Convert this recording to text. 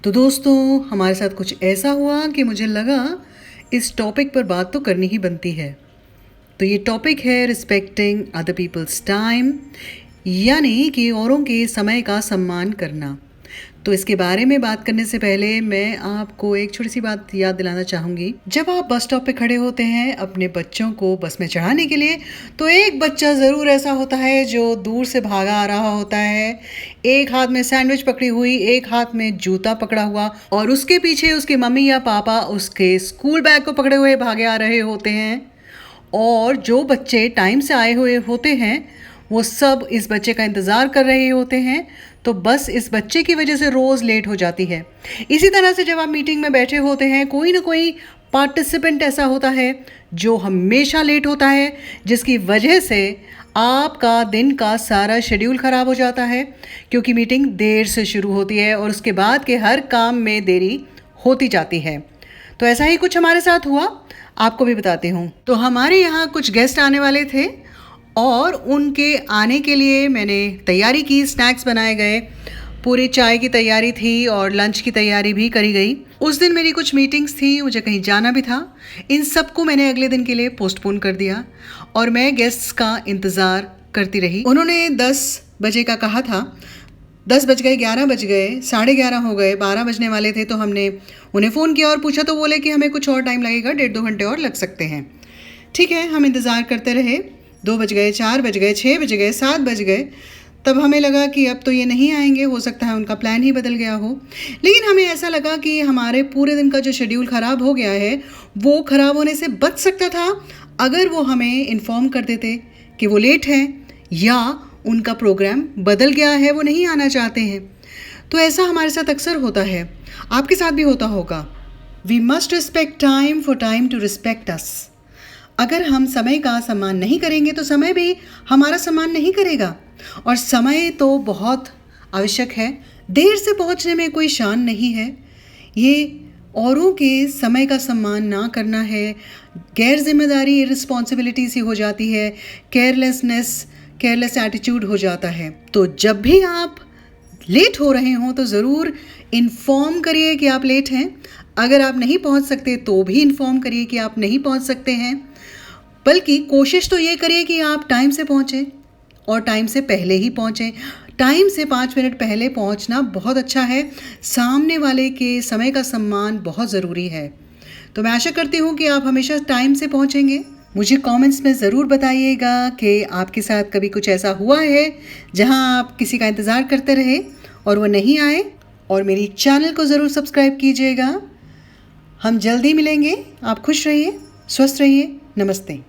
तो दोस्तों, हमारे साथ कुछ ऐसा हुआ कि मुझे लगा इस टॉपिक पर बात तो करनी ही बनती है। तो ये टॉपिक है रिस्पेक्टिंग अदर पीपल्स टाइम, यानी कि औरों के समय का सम्मान करना। तो इसके बारे में बात करने से पहले मैं आपको एक छोटी सी बात याद दिलाना चाहूँगी। जब आप बस स्टॉप पे खड़े होते हैं अपने बच्चों को बस में चढ़ाने के लिए, तो एक बच्चा ज़रूर ऐसा होता है जो दूर से भागा आ रहा होता है, एक हाथ में सैंडविच पकड़ी हुई, एक हाथ में जूता पकड़ा हुआ, और उसके पीछे उसके मम्मी या पापा उसके स्कूल बैग को पकड़े हुए भागे आ रहे होते हैं। और जो बच्चे टाइम से आए हुए होते हैं वो सब इस बच्चे का इंतज़ार कर रहे होते हैं, तो बस इस बच्चे की वजह से रोज़ लेट हो जाती है। इसी तरह से जब आप मीटिंग में बैठे होते हैं, कोई ना कोई पार्टिसिपेंट ऐसा होता है जो हमेशा लेट होता है, जिसकी वजह से आपका दिन का सारा शेड्यूल ख़राब हो जाता है, क्योंकि मीटिंग देर से शुरू होती है और उसके बाद के हर काम में देरी होती जाती है। तो ऐसा ही कुछ हमारे साथ हुआ, आपको भी बताती हूँ। तो हमारे यहाँ कुछ गेस्ट आने वाले थे और उनके आने के लिए मैंने तैयारी की, स्नैक्स बनाए गए, पूरी चाय की तैयारी थी और लंच की तैयारी भी करी गई। उस दिन मेरी कुछ मीटिंग्स थी, मुझे कहीं जाना भी था। इन सब को मैंने अगले दिन के लिए पोस्टपोन कर दिया और मैं गेस्ट्स का इंतज़ार करती रही। उन्होंने 10 बजे का कहा था, 10 बज गए, 11 बज गए, 11:30 हो गए, 12 बजने वाले थे। तो हमने उन्हें फ़ोन किया और पूछा, तो बोले कि हमें कुछ और टाइम लगेगा, 1.5-2 घंटे और लग सकते हैं। ठीक है, हम इंतज़ार करते रहे। 2 बज गए, 4 बज गए, 6 बज गए, 7 बज गए। तब हमें लगा कि अब तो ये नहीं आएंगे, हो सकता है उनका प्लान ही बदल गया हो। लेकिन हमें ऐसा लगा कि हमारे पूरे दिन का जो शेड्यूल ख़राब हो गया है वो ख़राब होने से बच सकता था अगर वो हमें इन्फॉर्म कर देते कि वो लेट हैं या उनका प्रोग्राम बदल गया है, वो नहीं आना चाहते हैं। तो ऐसा हमारे साथ अक्सर होता है, आपके साथ भी होता होगा। We must respect time for time to respect us. अगर हम समय का सम्मान नहीं करेंगे तो समय भी हमारा सम्मान नहीं करेगा। और समय तो बहुत आवश्यक है, देर से पहुंचने में कोई शान नहीं है। ये औरों के समय का सम्मान ना करना है, गैर जिम्मेदारी, रिस्पॉन्सिबिलिटी सी हो जाती है, केयरलेस एटीट्यूड हो जाता है। तो जब भी आप लेट हो रहे हों तो ज़रूर इन्फॉर्म करिए कि आप लेट हैं। अगर आप नहीं पहुंच सकते तो भी इन्फॉर्म करिए कि आप नहीं पहुंच सकते हैं। बल्कि कोशिश तो ये करिए कि आप टाइम से पहुंचें और टाइम से पहले ही पहुंचें। टाइम से 5 मिनट पहले पहुंचना बहुत अच्छा है। सामने वाले के समय का सम्मान बहुत ज़रूरी है। तो मैं आशा करती हूँ कि आप हमेशा टाइम से पहुंचेंगे। मुझे कमेंट्स में ज़रूर बताइएगा कि आपके साथ कभी कुछ ऐसा हुआ है जहां आप किसी का इंतज़ार करते रहे और वो नहीं आए। और मेरी चैनल को ज़रूर सब्सक्राइब कीजिएगा। हम जल्दी मिलेंगे। आप खुश रहिए, स्वस्थ रहिए। नमस्ते।